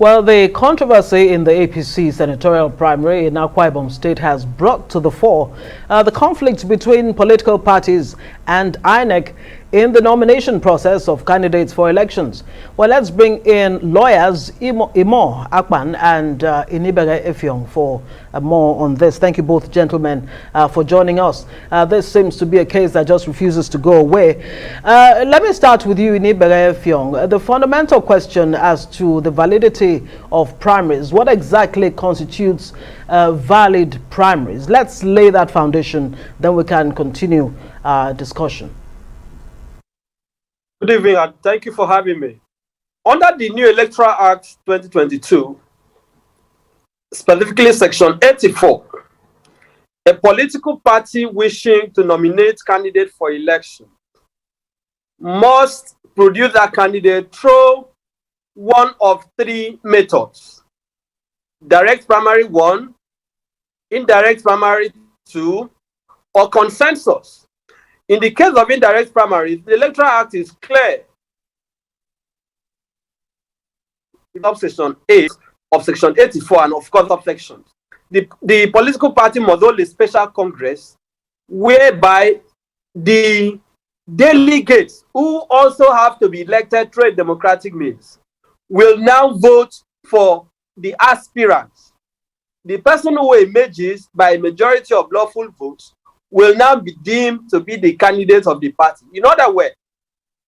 Well, the controversy in the APC senatorial primary in Akwa Ibom State has brought to the fore the conflict between political parties and INEC in the nomination process of candidates for elections. Well, let's bring in lawyers Imoh, Akpan and Inibehe Effiong for more on this. Thank you both gentlemen for joining us. This seems to be a case that just refuses to go away. Let me start with you, Inibehe Effiong. The fundamental question as to the validity of primaries, what exactly constitutes valid primaries? Let's lay that foundation, then we can continue discussion. Good evening, and thank you for having me. Under the new Electoral Act 2022, specifically Section 84, a political party wishing to nominate candidate for election must produce that candidate through one of three methods: direct primary 1, indirect primary 2, or consensus. In the case of indirect primaries, the Electoral Act is clear. Subsection 8 of Section 84 and of course subsections. The political party must hold a special congress whereby the delegates, who also have to be elected through a democratic means, will now vote for the aspirants. The person who emerges by a majority of lawful votes will now be deemed to be the candidate of the party. In other words,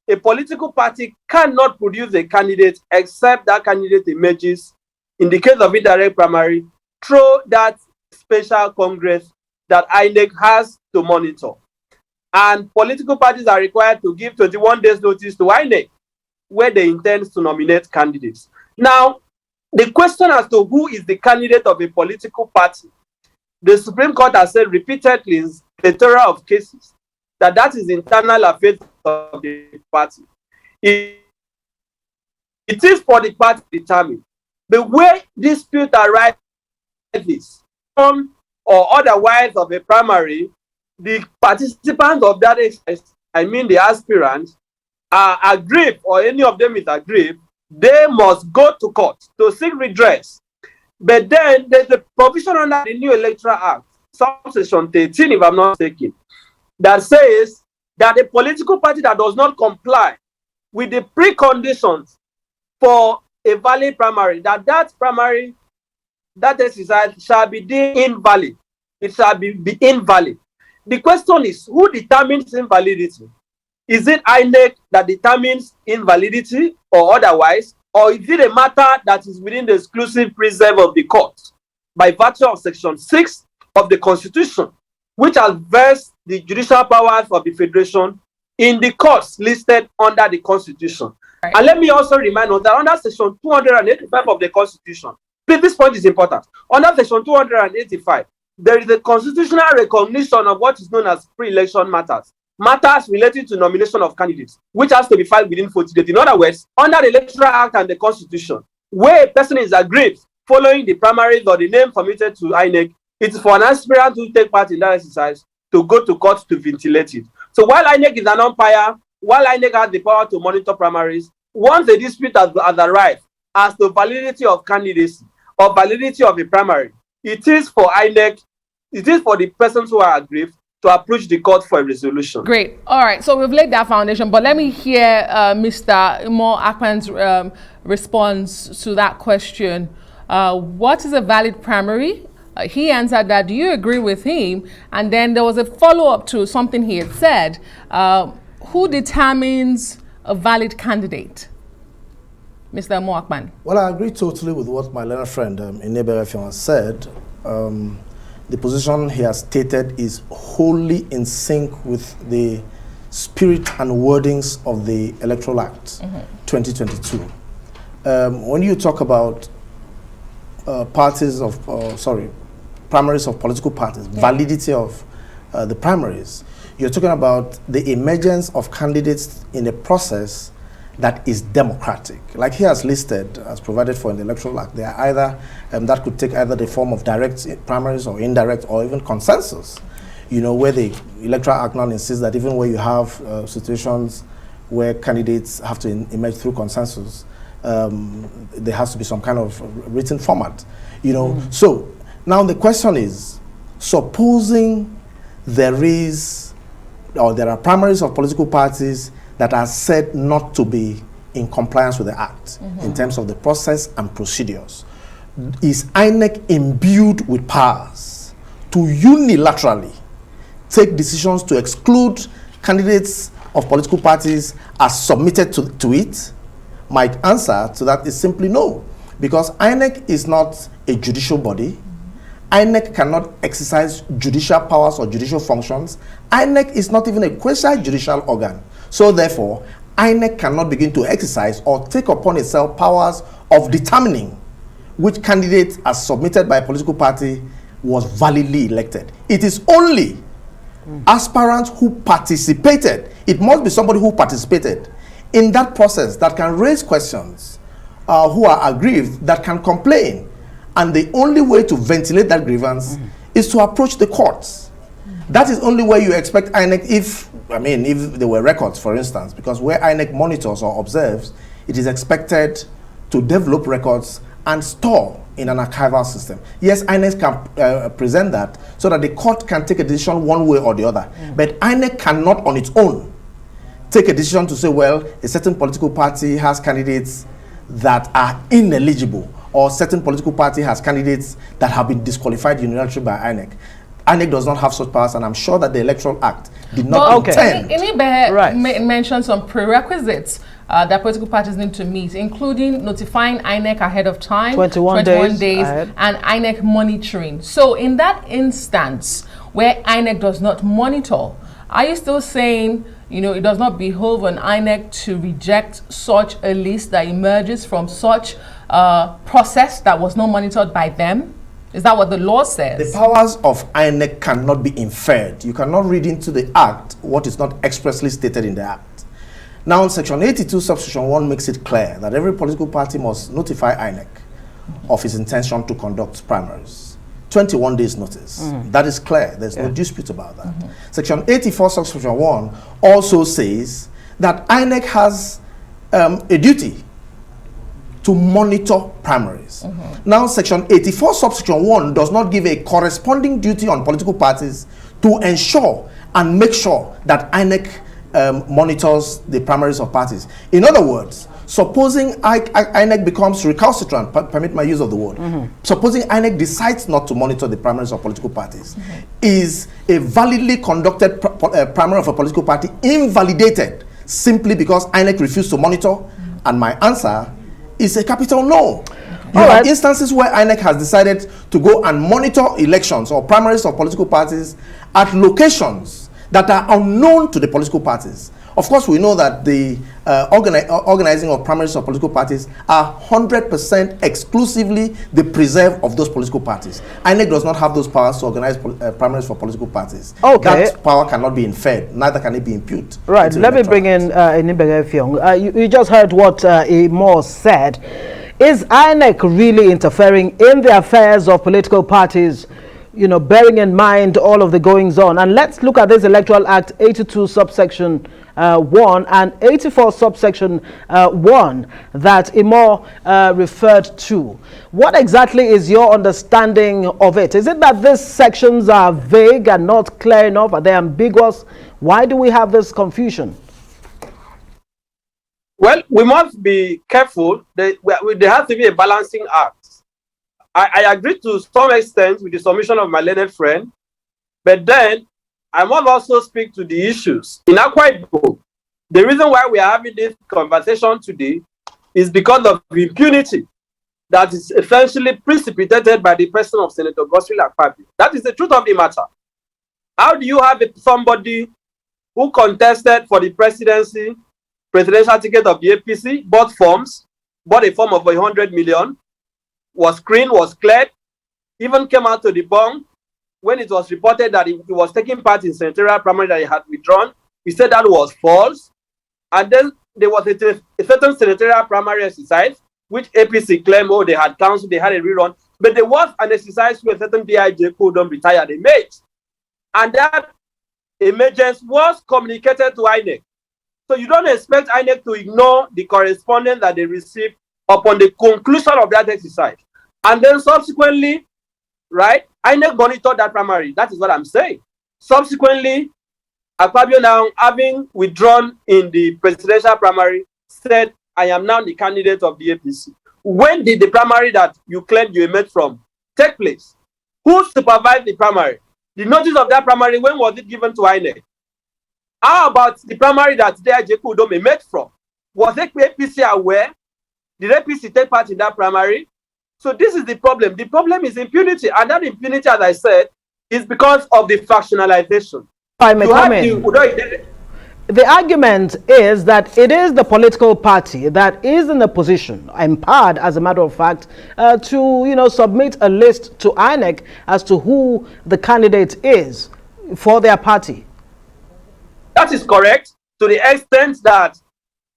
a political party cannot produce a candidate except that candidate emerges, in the case of indirect primary, through that special congress that INEC has to monitor. And political parties are required to give 21 days notice to INEC where they intend to nominate candidates. Now, the question as to who is the candidate of a political party, the Supreme Court has said repeatedly in plethora of cases that is internal affairs of the party. It is for the party to determine. The way dispute arises, or otherwise of a primary, the participants of that exercise, I mean the aspirants, are aggrieved, or any of them is aggrieved, they must go to court to seek redress. But then there's a provision under the new Electoral Act, subsection 13, if I'm not mistaken, that says that a political party that does not comply with the preconditions for a valid primary, that primary, that exercise shall be deemed invalid. It shall be invalid. The question is, who determines invalidity? Is it INEC that determines invalidity or otherwise? Or is it a matter that is within the exclusive preserve of the court by virtue of Section 6 of the Constitution, which has vested the judicial powers of the Federation in the courts listed under the Constitution? Right. And let me also remind us that under Section 285 of the Constitution, this point is important. Under Section 285, there is a constitutional recognition of what is known as pre-election matters relating to nomination of candidates, which has to be filed within 40 days. In other words, under the Electoral Act and the Constitution, where a person is aggrieved following the primaries or the name submitted to INEC, it is for an aspirant to take part in that exercise to go to court to ventilate it. So while INEC is an umpire, while INEC has the power to monitor primaries, once a dispute has arrived as to validity of candidacy or validity of a primary, it is for INEC, it is for the persons who are aggrieved to approach the court for a resolution. Great. All right. So we've laid that foundation, but let me hear Mr. Imoh Akpan's response to that question. What is a valid primary? He answered that. Do you agree with him? And then there was a follow-up to something he had said. Who determines a valid candidate? Mr. Imoh Akpan. Well, I agree totally with what my learned friend Inibehe Effiong has said. The position he has stated is wholly in sync with the spirit and wordings of the Electoral Act 2022. When you talk about primaries of political parties, validity of the primaries, you're talking about the emergence of candidates in a process that is democratic. Like he has listed, as provided for in the Electoral Act, they are either, that could take either the form of direct primaries or indirect or even consensus. You know, where the Electoral Act now insists that even where you have situations where candidates have to emerge through consensus, there has to be some kind of written format, you know. So now the question is, supposing there is, or there are primaries of political parties that are said not to be in compliance with the Act in terms of the process and procedures, is INEC imbued with powers to unilaterally take decisions to exclude candidates of political parties as submitted to it? My answer to that is simply no, because INEC is not a judicial body. INEC cannot exercise judicial powers or judicial functions. INEC is not even a quasi-judicial organ. So therefore, INEC cannot begin to exercise or take upon itself powers of determining which candidate as submitted by a political party was validly elected. It is only aspirants who participated, it must be somebody who participated in that process that can raise questions, who are aggrieved, that can complain. And the only way to ventilate that grievance is to approach the courts. That is only where you expect INEC, if there were records, for instance, because where INEC monitors or observes, it is expected to develop records and store in an archival system. Yes, INEC can present that so that the court can take a decision one way or the other. But INEC cannot on its own take a decision to say, well, a certain political party has candidates that are ineligible, or certain political party has candidates that have been disqualified unilaterally by INEC. INEC does not have such powers, and I'm sure that the Electoral Act did not intend. Inibehe mentioned some prerequisites that political parties need to meet, including notifying INEC ahead of time, 21 days and INEC monitoring. So in that instance where INEC does not monitor, are you still saying, you know, it does not behoove on INEC to reject such a list that emerges from such process that was not monitored by them? Is that what the law says? The powers of INEC cannot be inferred. You cannot read into the Act what is not expressly stated in the Act. Now, Section 82, subsection 1 makes it clear that every political party must notify INEC of its intention to conduct primaries. 21 days notice. That is clear. There's no dispute about that. Section 84, subsection 1 also says that INEC has a duty to monitor primaries. Now, Section 84, subsection 1 does not give a corresponding duty on political parties to ensure and make sure that INEC monitors the primaries of parties. In other words, supposing INEC becomes recalcitrant, permit my use of the word, supposing INEC decides not to monitor the primaries of political parties, is a validly conducted primary of a political party invalidated simply because INEC refused to monitor? And my answer is a capital no. You have instances where INEC has decided to go and monitor elections or primaries of political parties at locations that are unknown to the political parties. Of course, we know that the organizing of primaries of political parties are 100% exclusively the preserve of those political parties. INEC does not have those powers to organize primaries for political parties. That power cannot be inferred, neither can it be imputed. Right, let me bring in Inibehe Effiong. You just heard what Imoh said. Is INEC really interfering in the affairs of political parties, you know, bearing in mind all of the goings on? And let's look at this Electoral Act 82 subsection 1 and 84 subsection 1 that Imoh referred to. What exactly is your understanding of it? Is it that these sections are vague and not clear enough? Are they ambiguous? Why do we have this confusion? Well, we must be careful. There has to be a balancing act. I agree to some extent with the submission of my learned friend, but then I must also speak to the issues. In Akwa Ibom, the reason why we are having this conversation today is because of impunity that is essentially precipitated by the person of Senator Akpan. That is the truth of the matter. How do you have somebody who contested for the presidential ticket of the APC, bought forms, bought a form of 100 million, was screened, was cleared, even came out to the debunk when it was reported that he was taking part in senatorial primary that he had withdrawn. He said that was false. And then there was a certain senatorial primary exercise, which APC claimed, oh, they had counsel, they had a rerun. But there was an exercise where a certain BIJ code don't retire, they made. And that emergence was communicated to INEC. So you don't expect INEC to ignore the correspondence that they received upon the conclusion of that exercise. And then subsequently, right, INEC monitored that primary. That is what I'm saying. Subsequently, Akwa now, having withdrawn in the presidential primary, said, I am now the candidate of the APC. When did the primary that you claimed you emerged from take place? Who supervised the primary? The notice of that primary, when was it given to INEC? How about the primary that DIJ Udom emerged from? Was the APC aware? Did APC take part in that primary? So this is the problem. The problem is impunity. And that impunity, as I said, is because of the factionalization. I may come in. The argument is that it is the political party that is in a position, empowered as a matter of fact, to submit a list to INEC as to who the candidate is for their party. That is correct, to the extent that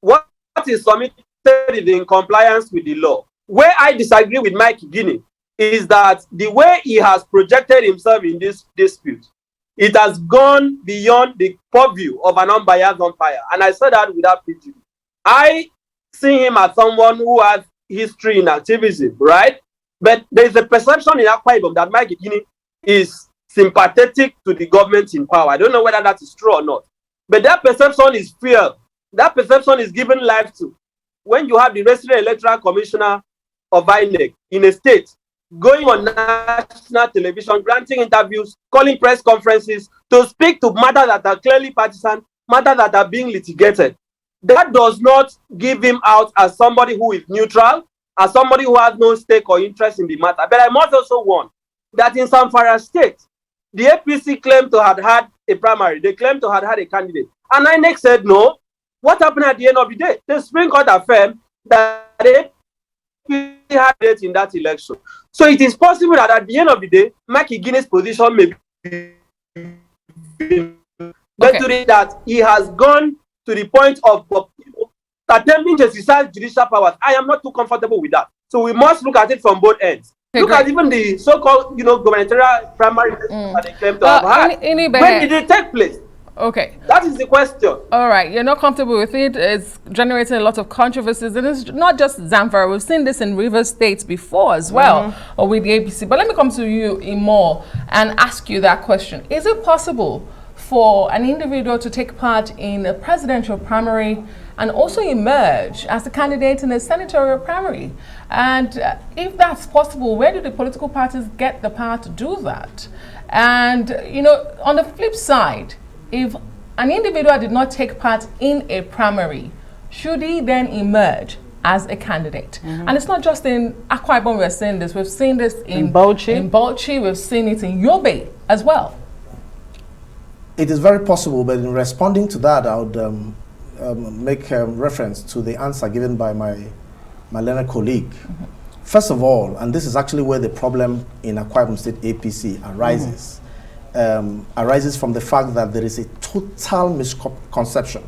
what is submitted is in compliance with the law. Where I disagree with Mike Guinea is that the way he has projected himself in this dispute, it has gone beyond the purview of an unbiased umpire. And I said that without prejudice. I see him as someone who has history in activism, right? But there's a perception in Akwa Ibom that Mike Guinea is sympathetic to the government in power. I don't know whether that is true or not. But that perception is fear. That perception is given life to when you have the resident electoral commissioner of INEC in a state going on national television, granting interviews, calling press conferences to speak to matters that are clearly partisan, matters that are being litigated. That does not give him out as somebody who is neutral, as somebody who has no stake or interest in the matter. But I must also warn that in Zamfara State, the APC claimed to have had a primary. They claimed to have had a candidate. And INEC said no. What happened at the end of the day? The Supreme Court affirmed that the APC had a date in that election. So it is possible that at the end of the day, Mike Guinea's position may be that he has gone to the point of attempting to exercise judicial powers. I am not too comfortable with that. So we must look at it from both ends. Okay, look at even the so-called, gubernatorial primary that they claim to have had. When did it take place? Okay. That is the question. All right. You're not comfortable with it. It's generating a lot of controversies. And it's not just Zamfara. We've seen this in Rivers State before as well, or with the APC. But let me come to you, Imoh, and ask you that question. Is it possible for an individual to take part in a presidential primary and also emerge as a candidate in a senatorial primary? And if that's possible, where do the political parties get the power to do that? And, on the flip side, if an individual did not take part in a primary, should he then emerge as a candidate? And it's not just in Akwa Ibom we're seeing this. We've seen this in Bauchi. We've seen it in Yobe as well. It is very possible, but in responding to that, I would make reference to the answer given by my learned colleague. First of all, and this is actually where the problem in Akwa Ibom State APC arises, arises from the fact that there is a total misconception,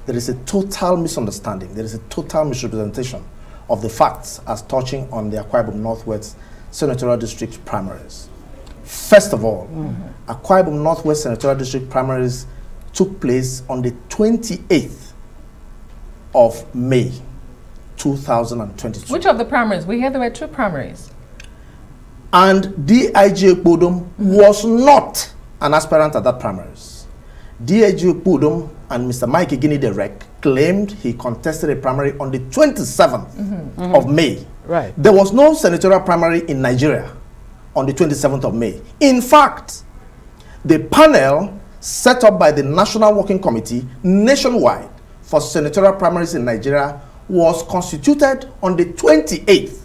there is a total misunderstanding, there is a total misrepresentation of the facts as touching on the Akwa Ibom Northwest Senatorial District primaries. First of all, Akwa Ibom Northwest Senatorial District primaries took place on the 28th of May, 2022. Which of the primaries? We heard there were two primaries. And DIJ Udom was not an aspirant at that primaries. DIJ Udom and Mr. Mike Guinea Derek claimed he contested a primary on the 27th of May. Right. There was no senatorial primary in Nigeria on the 27th of May. In fact, the panel set up by the National Working Committee nationwide for senatorial primaries in Nigeria was constituted on the 28th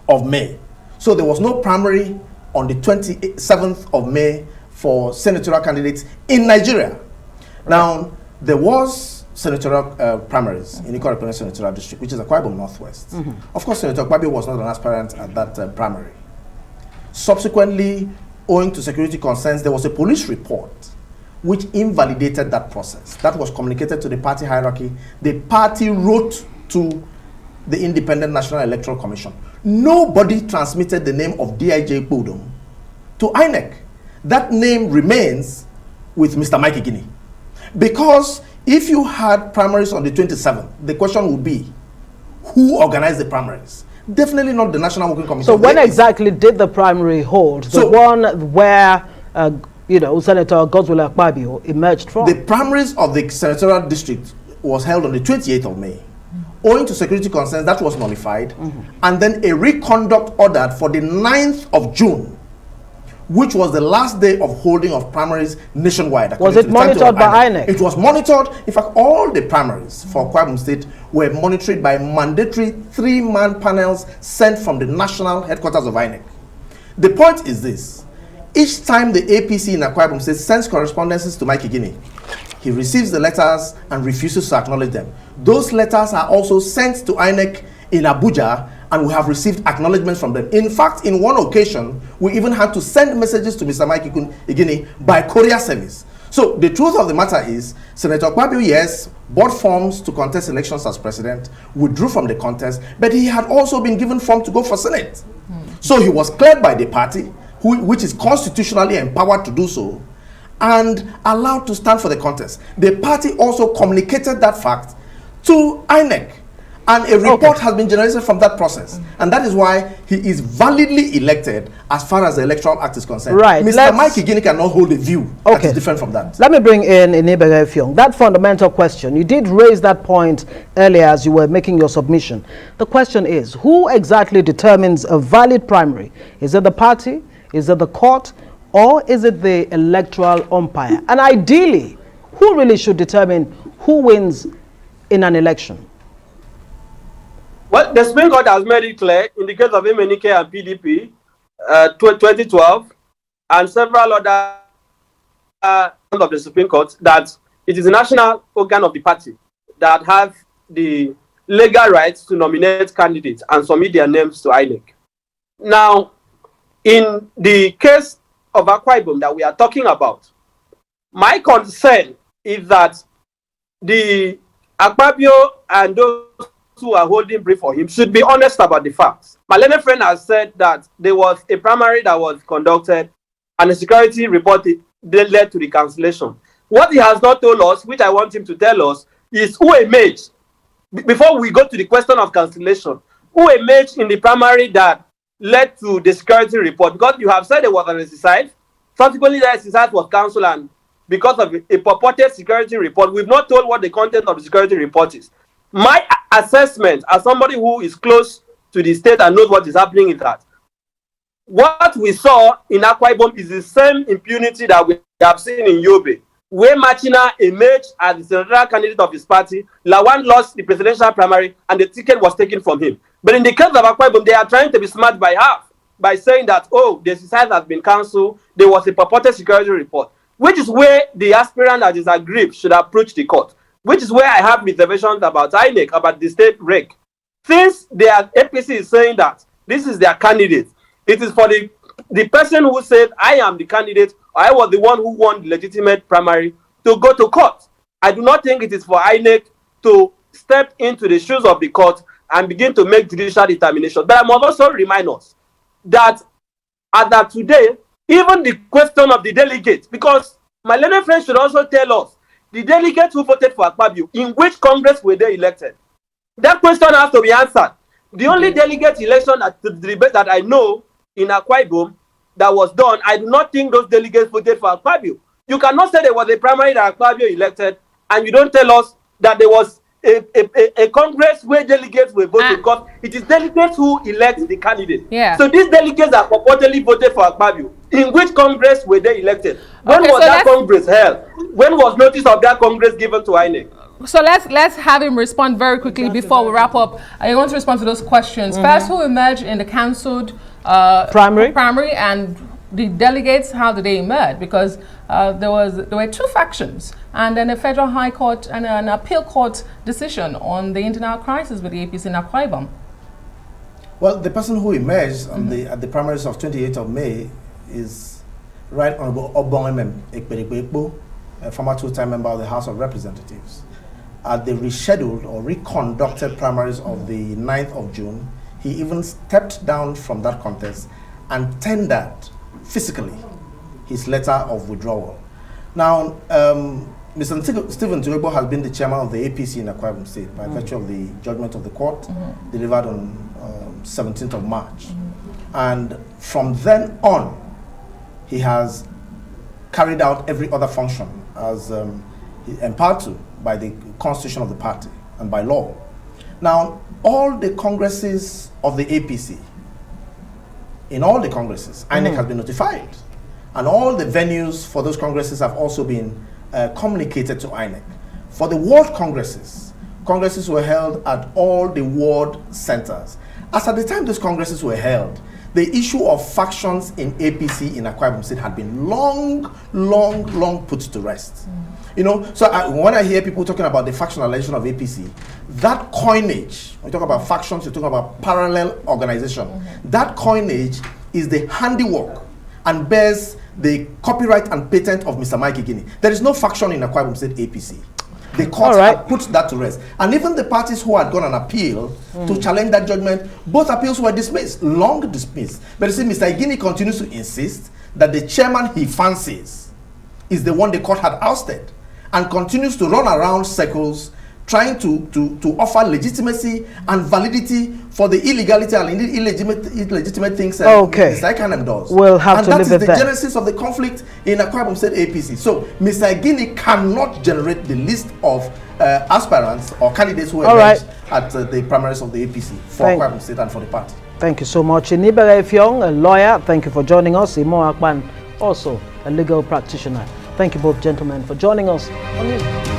of May. So there was no primary on the 27th of May for senatorial candidates in Nigeria. Right. Now, there was senatorial primaries in Ikoyi Senatorial District, which is Akwa Ibom Northwest. Of course, Senator Akpabio was not an aspirant at that primary. Subsequently, owing to security concerns, there was a police report which invalidated that process. That was communicated to the party hierarchy. The party wrote to the Independent National Electoral Commission. Nobody transmitted the name of DIJ Udom to INEC. That name remains with Mr. Mike Guinea. Because if you had primaries on the 27th, the question would be, who organized the primaries. Definitely not the National Working Committee. So when exactly did the primary hold? The one where, Senator Godswill Akpabio emerged from? The primaries of the Senatorial district was held on the 28th of May. Owing to security concerns, that was nullified. And then a reconduct ordered for the 9th of June, which was the last day of holding of primaries nationwide. Was it monitored by INEC? It was monitored. In fact, all the primaries for Akwa Ibom State were monitored by mandatory 3-man panels sent from the national headquarters of INEC. The point is this. Each time the APC in Akwa Ibom State sends correspondences to Mike Igini, he receives the letters and refuses to acknowledge them. Those letters are also sent to INEC in Abuja, and we have received acknowledgements from them. In fact, in one occasion, we even had to send messages to Mr. Mike Igini by courier service. So the truth of the matter is, Senator Akpabio, yes, bought forms to contest elections as president, withdrew from the contest, but he had also been given form to go for Senate. So he was cleared by the party, which is constitutionally empowered to do so, and allowed to stand for the contest. The party also communicated that fact to INEC. And a report has been generated from that process. And that is why he is validly elected as far as the Electoral Act is concerned. Right. Mr. Mike Igini cannot hold a view that is different from that. Let me bring in Inibehe Effiong. That fundamental question, you did raise that point earlier as you were making your submission. The question is, who exactly determines a valid primary? Is it the party? Is it the court? Or is it the electoral umpire? And ideally, who really should determine who wins in an election? Well, the Supreme Court has made it clear in the case of INEC and PDP, 2012, and several other of the Supreme Court, that it is the national organ of the party that have the legal rights to nominate candidates and submit their names to INEC. Now, in the case of Akwa Ibom that we are talking about, my concern is that the Akpabio and those who are holding brief for him should be honest about the facts. My learned friend has said that there was a primary that was conducted and a security report that led to the cancellation. What he has not told us, which I want him to tell us, is who emerged, before we go to the question of cancellation, who emerged in the primary that led to the security report. Because you have said there was an exercise, subsequently the exercise was cancelled, and because of a purported security report, we've not told what the content of the security report is. My assessment as somebody who is close to the state and knows what is happening is that what we saw in Akwa Ibom is the same impunity that we have seen in Yobe, where Machina emerged as the senatorial candidate of his party. Lawan lost the presidential primary and the ticket was taken from him. But in the case of Akwa Ibom, they are trying to be smart by half by saying that, oh, the exercise has been cancelled, there was a purported security report, which is where the aspirant that is aggrieved should approach the court. Which is where I have reservations about INEC, about the state rec. Since their APC is saying that this is their candidate, it is for the person who said, I am the candidate, or I was the one who won the legitimate primary, to go to court. I do not think it is for INEC to step into the shoes of the court and begin to make judicial determination. But I must also remind us that as of today, even the question of the delegates, because my learned friend should also tell us, the delegates who voted for Akpabio, in which Congress were they elected? That question has to be answered. The only delegate election that I know in Akwa Ibom that was done, I do not think those delegates voted for Akpabio. You cannot say there was a primary that Akpabio elected, and you don't tell us that there was a Congress where delegates were voted, because it is delegates who elect the candidate. Yeah. So these delegates that purportedly voted for Akpabio, in which Congress were they elected? When was that Congress held? When was notice of that Congress given to INEC? So let's have him respond very quickly before we wrap up. I want to respond to those questions. First, who emerged in the cancelled primary, and the delegates, how did they emerge? Because there were two factions, and then a federal high court and an appeal court decision on the internal crisis with the APC in Akwa Ibom. Well, the person who emerged at the primaries of 28th of May is Right Honorable Obong Ekperikpo, a former two-time member of the House of Representatives. At the rescheduled or reconducted primaries of the 9th of June, he even stepped down from that contest and tendered physically his letter of withdrawal. Now, Mr. Stephen Tuegbo has been the chairman of the APC in Akwa Ibom State by virtue of the judgment of the court delivered on 17th of March. And from then on, he has carried out every other function as empowered to by the constitution of the party and by law. Now, all the congresses of the APC, in all the congresses, INEC has been notified. And all the venues for those congresses have also been communicated to INEC. For the ward congresses, congresses were held at all the ward centers. As at the time those congresses were held, the issue of factions in APC in Akwa Ibom State had been long put to rest. You know, so when I hear people talking about the factionalization of APC, that coinage, when you talk about factions, you talk about parallel organization, that coinage is the handiwork and bears the copyright and patent of Mr. Mike Igini. There is no faction in Akwa Ibom State APC. The court had put that to rest. And even the parties who had gone on appeal to challenge that judgment, both appeals were dismissed, long dismissed. But you see, Mr. Igini continues to insist that the chairman he fancies is the one the court had ousted, and continues to run around circles trying to offer legitimacy and validity for the illegality and illegitimate things Mr. Ikanem does. We'll have to leave it there. And that is the genesis of the conflict in Akwa Ibom State APC. So Mr. Igini cannot generate the list of aspirants or candidates who emerged at the primaries of the APC for Akwa Ibom State and for the party. Thank you so much. Inibehe Effiong, a lawyer, thank you for joining us. Imoh Akpan, also a legal practitioner. Thank you both gentlemen for joining us on News.